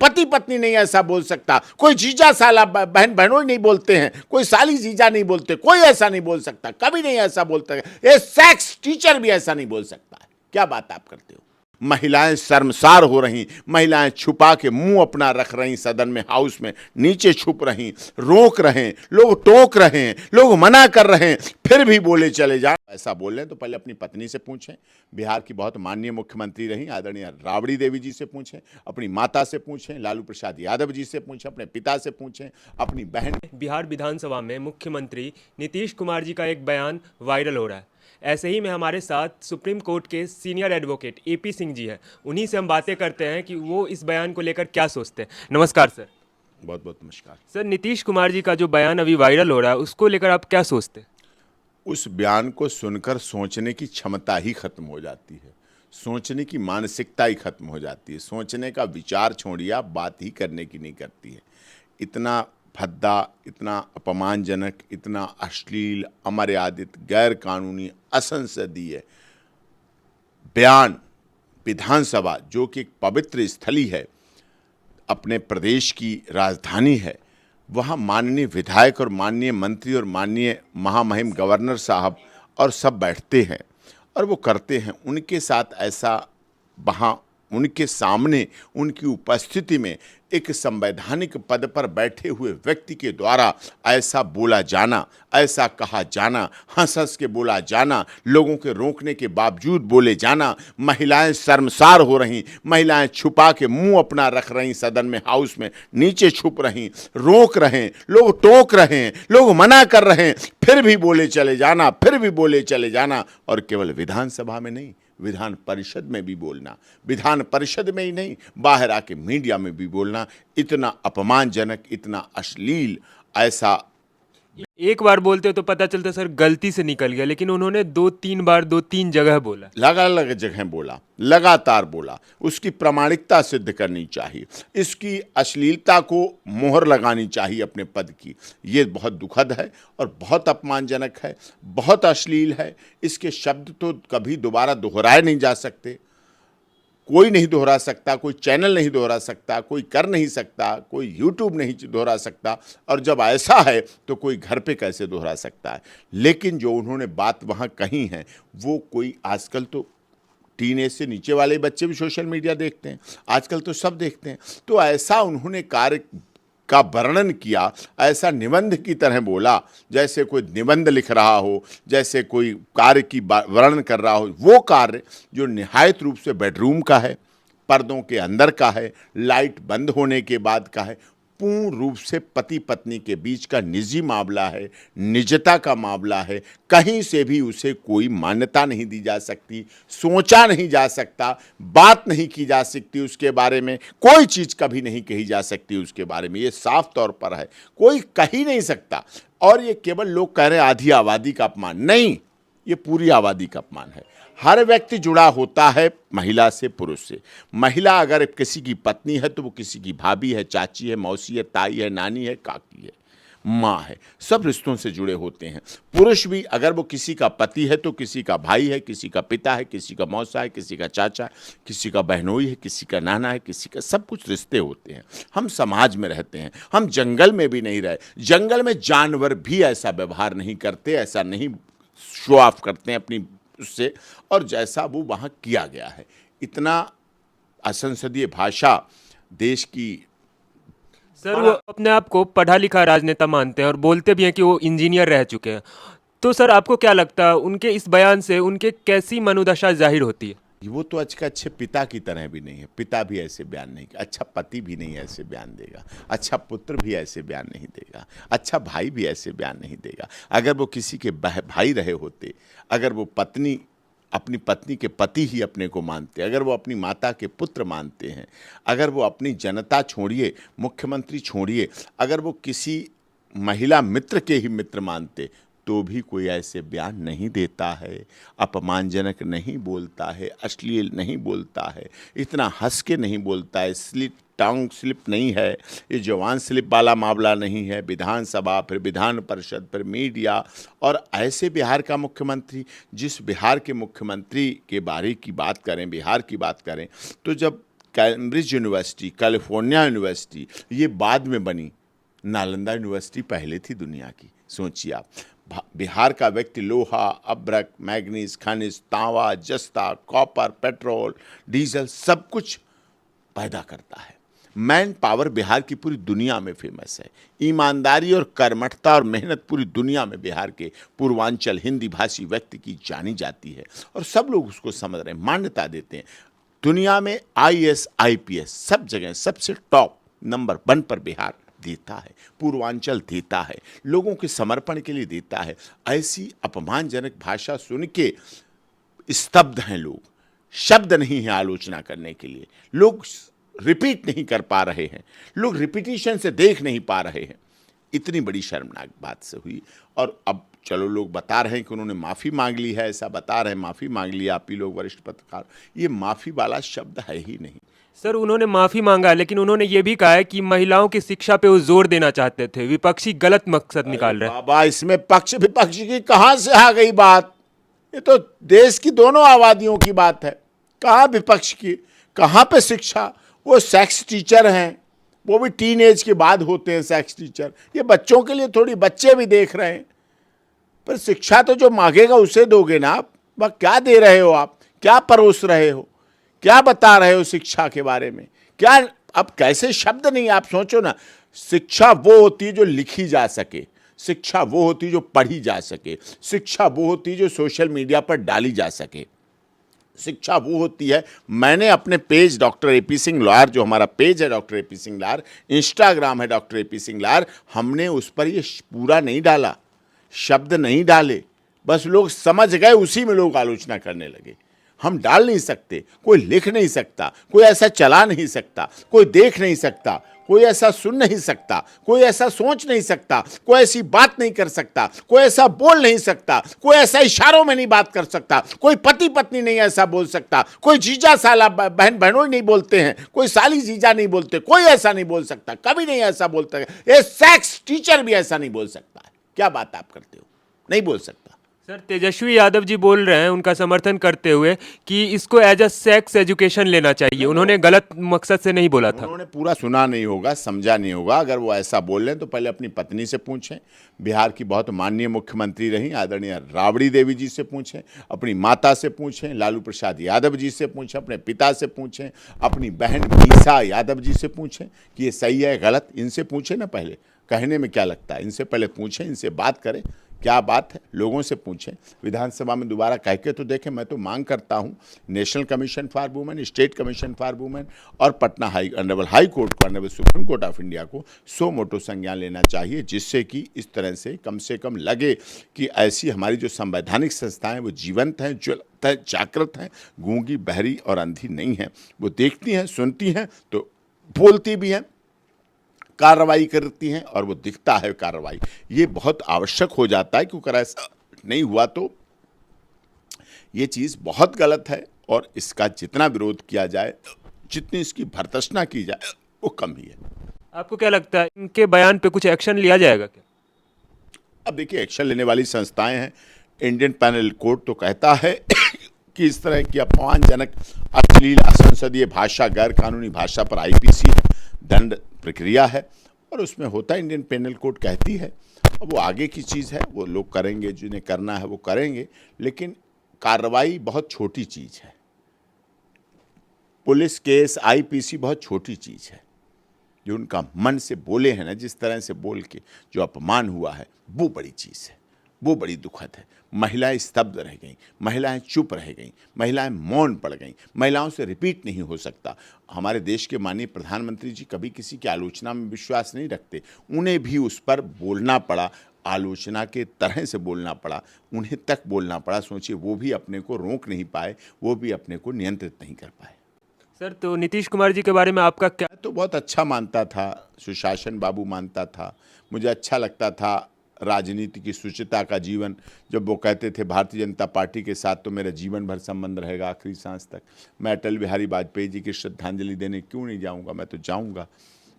पति पत्नी नहीं ऐसा बोल सकता, कोई जीजा साला बहन बहनों नहीं बोलते हैं, कोई साली जीजा नहीं बोलते, कोई ऐसा नहीं बोल सकता, कभी नहीं ऐसा बोलता है। ये सेक्स टीचर भी ऐसा नहीं बोल सकता है। क्या बात आप करते हो? महिलाएं शर्मसार हो रही, महिलाएं छुपा के मुंह अपना रख रही, सदन में हाउस में नीचे छुप रही, रोक रहे, लोग टोक रहे, लोग मना कर रहे, फिर भी बोले चले जा। ऐसा बोल रहे तो पहले अपनी पत्नी से पूछें, बिहार की बहुत माननीय मुख्यमंत्री रही आदरणीय राबड़ी देवी जी से पूछें, अपनी माता से पूछें, लालू प्रसाद यादव जी से पूछें, अपने पिता से पूछें, अपनी बहन। बिहार विधानसभा में मुख्यमंत्री नीतीश कुमार जी का एक बयान वायरल हो रहा है। ऐसे ही में हमारे साथ सुप्रीम कोर्ट के senior advocate AP Singh ji हैं। उन्हीं से हम बातें करते हैं कि वो इस बयान को लेकर क्या सोचते हैं। नमस्कार सर। बहुत बहुत नमस्कार सर, नीतीश कुमार जी का जो बयान अभी वायरल हो रहा है उसको लेकर आप क्या सोचते हैं? उस बयान को सुनकर सोचने की क्षमता ही खत्म हो जाती है, सोचने की मानसिकता ही खत्म हो जाती है, सोचने का विचार छोड़िए, आप बात ही करने की नहीं करती है। इतना भद्दा, इतना अपमानजनक, इतना अश्लील, अमर्यादित, गैर कानूनी, असंसदीय बयान विधानसभा, जो कि एक पवित्र स्थली है, अपने प्रदेश की राजधानी है, वहाँ माननीय विधायक और माननीय मंत्री और माननीय महामहिम गवर्नर साहब और सब बैठते हैं और वो करते हैं। उनके साथ ऐसा, वहाँ उनके सामने, उनकी उपस्थिति में एक संवैधानिक पद पर बैठे हुए व्यक्ति के द्वारा ऐसा बोला जाना, ऐसा कहा जाना, हंस हंस के बोला जाना, लोगों के रोकने के बावजूद बोले जाना, महिलाएं शर्मसार हो रही, महिलाएं छुपा के मुंह अपना रख रही, सदन में हाउस में नीचे छुप रही, रोक रहे, लोग टोक रहे, लोग मना कर रहे, फिर भी बोले चले जाना, फिर भी बोले चले जाना। और केवल विधानसभा में नहीं, विधान परिषद में भी बोलना, विधान परिषद में ही नहीं, बाहर आके मीडिया में भी बोलना, इतना अपमानजनक, इतना अश्लील, ऐसा। एक बार बोलते तो पता चलता सर गलती से निकल गया, लेकिन उन्होंने 2-3 बार 2-3 जगह बोला, अलग अलग जगह बोला, लगातार बोला। उसकी प्रामाणिकता सिद्ध करनी चाहिए, इसकी अश्लीलता को मोहर लगानी चाहिए अपने पद की। ये बहुत दुखद है और बहुत अपमानजनक है, बहुत अश्लील है। इसके शब्द तो कभी दोबारा दोहराए नहीं जा सकते, कोई नहीं दोहरा सकता, कोई चैनल नहीं दोहरा सकता, कोई कर नहीं सकता, कोई यूट्यूब नहीं दोहरा सकता, और जब ऐसा है तो कोई घर पे कैसे दोहरा सकता है। लेकिन जो उन्होंने बात वहाँ कही है, वो कोई, आजकल तो टीनेज से नीचे वाले बच्चे भी सोशल मीडिया देखते हैं, आजकल तो सब देखते हैं। तो ऐसा उन्होंने कार्य का वर्णन किया, ऐसा निबंध की तरह बोला, जैसे कोई निबंध लिख रहा हो, जैसे कोई कार्य की वर्णन कर रहा हो। वो कार्य जो निहायत रूप से बेडरूम का है, पर्दों के अंदर का है, लाइट बंद होने के बाद का है, पूर्ण रूप से पति पत्नी के बीच का निजी मामला है, निजता का मामला है। कहीं से भी उसे कोई मान्यता नहीं दी जा सकती, सोचा नहीं जा सकता, बात नहीं की जा सकती, उसके बारे में कोई चीज़ कभी नहीं कही जा सकती उसके बारे में। ये साफ तौर पर है, कोई कह ही नहीं सकता। और ये केवल लोग कह रहे आधी आबादी का अपमान नहीं, ये पूरी आबादी का अपमान है। हर व्यक्ति जुड़ा होता है महिला से, पुरुष से। महिला अगर किसी की पत्नी है तो वो किसी की भाभी है, चाची है, मौसी है, ताई है, नानी है, काकी है, माँ है, सब रिश्तों से जुड़े होते हैं। पुरुष भी अगर वो किसी का पति है तो किसी का भाई है, किसी का पिता है, किसी का मौसा है, किसी का चाचा है, किसी का बहनोई है, किसी का नाना है, किसी का, सब कुछ रिश्ते होते हैं। हम समाज में रहते हैं, हम जंगल में भी नहीं रहे। जंगल में जानवर भी ऐसा व्यवहार नहीं करते, ऐसा नहीं शो ऑफ करते हैं अपनी उससे, और जैसा वो वहाँ किया गया है। इतना असंसदीय भाषा देश की। सर वो अपने आप को पढ़ा लिखा राजनेता मानते हैं और बोलते भी हैं कि वो इंजीनियर रह चुके हैं। तो सर आपको क्या लगता है उनके इस बयान से उनके कैसी मनोदशा जाहिर होती है? वो तो आज का अच्छे पिता की तरह भी नहीं है, पिता भी ऐसे बयान नहीं, अच्छा पति भी नहीं ऐसे बयान देगा, अच्छा पुत्र भी ऐसे बयान नहीं देगा, अच्छा भाई भी ऐसे बयान नहीं देगा। अगर वो किसी के भाई रहे होते, अगर वो पत्नी, अपनी पत्नी के पति ही अपने को मानते, अगर वो अपनी माता के पुत्र मानते हैं, अगर वो अपनी जनता छोड़िए, मुख्यमंत्री छोड़िए, अगर वो किसी महिला मित्र के ही मित्र मानते, तो भी कोई ऐसे बयान नहीं देता है, अपमानजनक नहीं बोलता है, अश्लील नहीं बोलता है, इतना हंस के नहीं बोलता है, टंग स्लिप नहीं है, ये जवान स्लिप वाला मामला नहीं है। विधानसभा, फिर विधान परिषद, फिर मीडिया, और ऐसे बिहार का मुख्यमंत्री, जिस बिहार के मुख्यमंत्री के बारे की बात करें, बिहार की बात करें, तो जब कैम्ब्रिज यूनिवर्सिटी, कैलिफोर्निया यूनिवर्सिटी ये बाद में बनी, नालंदा यूनिवर्सिटी पहले थी दुनिया की। सोचिए आप, बिहार का व्यक्ति लोहा, अब्रक, मैग्नीज, खनिज, तांबा, जस्ता, कॉपर, पेट्रोल, डीजल सब कुछ पैदा करता है। मैन पावर बिहार की पूरी दुनिया में फेमस है। ईमानदारी और कर्मठता और मेहनत पूरी दुनिया में बिहार के पूर्वांचल हिंदी भाषी व्यक्ति की जानी जाती है और सब लोग उसको समझ रहे हैं, मान्यता देते हैं। दुनिया में IAS IPS सब जगह सबसे टॉप नंबर 1 पर बिहार देता है, पूर्वांचल देता है, लोगों के समर्पण के लिए देता है। ऐसी अपमानजनक भाषा सुन के स्तब्ध हैं लोग, शब्द नहीं है आलोचना करने के लिए। लोग रिपीट नहीं कर पा रहे हैं, लोग रिपीटिशन से देख नहीं पा रहे हैं। इतनी बड़ी शर्मनाक बात से हुई। और अब चलो लोग बता रहे हैं कि उन्होंने माफ़ी मांग ली है, ऐसा बता रहे हैं माफ़ी मांग ली आप ही लोग वरिष्ठ पत्रकार। ये माफ़ी वाला शब्द है ही नहीं। सर उन्होंने माफ़ी मांगा, लेकिन उन्होंने ये भी कहा है कि महिलाओं की शिक्षा पे वो जोर देना चाहते थे। विपक्षी गलत मकसद निकाल रहे हैं। बाबा, इसमें पक्ष विपक्ष की कहाँ से आ गई बात? ये तो देश की दोनों आबादियों की बात है। कहाँ विपक्ष की, कहाँ पे शिक्षा? वो सेक्स टीचर हैं, वो भी टीन एज के बाद होते हैं सेक्स टीचर। ये बच्चों के लिए थोड़ी, बच्चे भी देख रहे हैं। पर शिक्षा तो जो मांगेगा उसे दोगे ना आप। वह क्या दे रहे हो आप? क्या परोस रहे हो? क्या बता रहे हो शिक्षा के बारे में? क्या अब कैसे शब्द नहीं, आप सोचो ना। शिक्षा वो होती है जो लिखी जा सके, शिक्षा वो होती है जो पढ़ी जा सके, शिक्षा वो होती है जो सोशल मीडिया पर डाली जा सके, शिक्षा वो होती है। मैंने अपने page doctor AP Singh lawyer, जो हमारा पेज है doctor AP Singh lawyer, Instagram है डॉक्टर AP सिंह लॉयर, हमने उस पर ये पूरा नहीं डाला, शब्द नहीं डाले, बस लोग समझ गए, उसी में लोग आलोचना करने लगे। हम डाल नहीं सकते, कोई लिख नहीं सकता, कोई ऐसा चला नहीं सकता, कोई देख नहीं सकता, कोई ऐसा सुन नहीं सकता, कोई ऐसा सोच नहीं सकता, कोई ऐसी बात नहीं कर सकता, कोई ऐसा बोल नहीं सकता, कोई ऐसा इशारों में नहीं बात कर सकता, कोई पति पत्नी नहीं ऐसा बोल सकता, कोई जीजा साला बहन बहनों नहीं बोलते हैं, कोई साली जीजा नहीं बोलते, कोई ऐसा नहीं बोल सकता, कभी नहीं ऐसा बोलता है। ये सेक्स टीचर भी ऐसा नहीं बोल सकता है। क्या बात आप करते हो? नहीं बोल सकता। सर तेजस्वी यादव जी बोल रहे हैं, उनका समर्थन करते हुए, कि इसको एज अ सेक्स एजुकेशन लेना चाहिए। उन्होंने गलत मकसद से नहीं बोला था। उन्होंने पूरा सुना नहीं होगा, समझा नहीं होगा। अगर वो ऐसा बोल रहे हैं तो पहले अपनी पत्नी से पूछें, बिहार की बहुत माननीय मुख्यमंत्री रही आदरणीय राबड़ी देवी जी से पूछें, अपनी माता से पूछें, लालू प्रसाद यादव जी से पूछें, अपने पिता से पूछें, अपनी बहन मीसा यादव जी से पूछें कि ये सही है गलत। इनसे पूछें ना, पहले कहने में क्या लगता है, इनसे पहले पूछें, इनसे बात करें क्या बात है, लोगों से पूछें। विधानसभा में दोबारा कह के तो देखें। मैं तो मांग करता हूं national commission for women, state commission for women और पटना ऑनरेबल हाई कोर्ट को, honourable supreme court of India को सो मोटो संज्ञान लेना चाहिए, जिससे कि इस तरह से कम लगे कि ऐसी हमारी जो संवैधानिक संस्थाएं वो जीवंत हैं, ज्वलंत हैं, जागृत हैं, गूंगी, बहरी और अंधी नहीं हैं। वो देखती हैं, सुनती हैं तो बोलती भी हैं, कार्रवाई करती हैं और वो दिखता है कार्रवाई। ये बहुत आवश्यक हो जाता है, क्योंकि ऐसा नहीं हुआ तो ये चीज़ बहुत गलत है और इसका जितना विरोध किया जाए, जितनी इसकी भर्त्सना की जाए, वो कम ही है। आपको क्या लगता है, इनके बयान पे कुछ एक्शन लिया जाएगा क्या? अब देखिए, एक्शन लेने वाली संस्थाएं हैं। इंडियन पैनल कोड तो कहता है कि इस तरह की अपमानजनक, अश्लील, असंसदीय भाषा, गैर कानूनी भाषा पर IPC दंड प्रक्रिया है और उसमें होता है, इंडियन पेनल कोड कहती है। अब वो आगे की चीज़ है, वो लोग करेंगे, जिन्हें करना है वो करेंगे, लेकिन कार्रवाई बहुत छोटी चीज़ है। पुलिस केस, IPC बहुत छोटी चीज़ है। जो उनका मन से बोले हैं ना, जिस तरह से बोल के जो अपमान हुआ है, वो बड़ी चीज़ है, वो बड़ी दुखद है। महिलाएं स्तब्ध रह गईं, महिलाएं चुप रह गईं, महिलाएं मौन पड़ गईं, महिलाओं से रिपीट नहीं हो सकता। हमारे देश के माननीय प्रधानमंत्री जी कभी किसी की आलोचना में विश्वास नहीं रखते, उन्हें भी उस पर बोलना पड़ा, आलोचना के तरह से बोलना पड़ा, उन्हें तक बोलना पड़ा। सोचिए, वो भी अपने को रोक नहीं पाए, वो भी अपने को नियंत्रित नहीं कर पाए। सर तो नीतीश कुमार जी के बारे में आपका क्या? मैं तो बहुत अच्छा मानता था, सुशासन बाबू मानता था, मुझे अच्छा लगता था राजनीति की शुचिता का जीवन। जब वो कहते थे भारतीय जनता पार्टी के साथ तो मेरा जीवन भर संबंध रहेगा आखिरी सांस तक, मैं अटल बिहारी वाजपेयी जी की श्रद्धांजलि देने क्यों नहीं जाऊंगा, मैं तो जाऊंगा।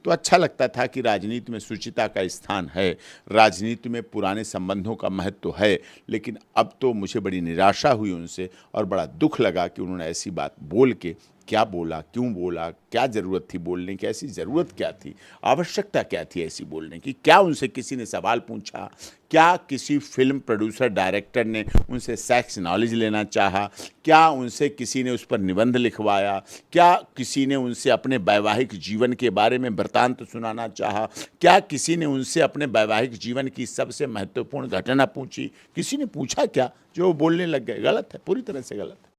तो अच्छा लगता था कि राजनीति में शुचिता का स्थान है, राजनीति में पुराने संबंधों का महत्व है। लेकिन अब तो मुझे बड़ी निराशा हुई उनसे और बड़ा दुख लगा कि उन्होंने ऐसी बात बोल के क्या बोला, क्यों बोला, क्या ज़रूरत थी बोलने की, ऐसी ज़रूरत क्या थी, आवश्यकता क्या थी ऐसी बोलने की, क्या उनसे किसी ने सवाल पूछा, क्या किसी फिल्म प्रोड्यूसर डायरेक्टर ने उनसे सेक्स नॉलेज लेना चाहा, क्या उनसे किसी ने उस पर निबंध लिखवाया, क्या किसी ने उनसे अपने वैवाहिक जीवन के बारे में वृतांत सुनाना चाहा, क्या किसी ने उनसे अपने वैवाहिक जीवन की सबसे महत्वपूर्ण घटना पूछी, किसी ने पूछा क्या जो वो बोलने लग गए? गलत है, पूरी तरह से गलत है।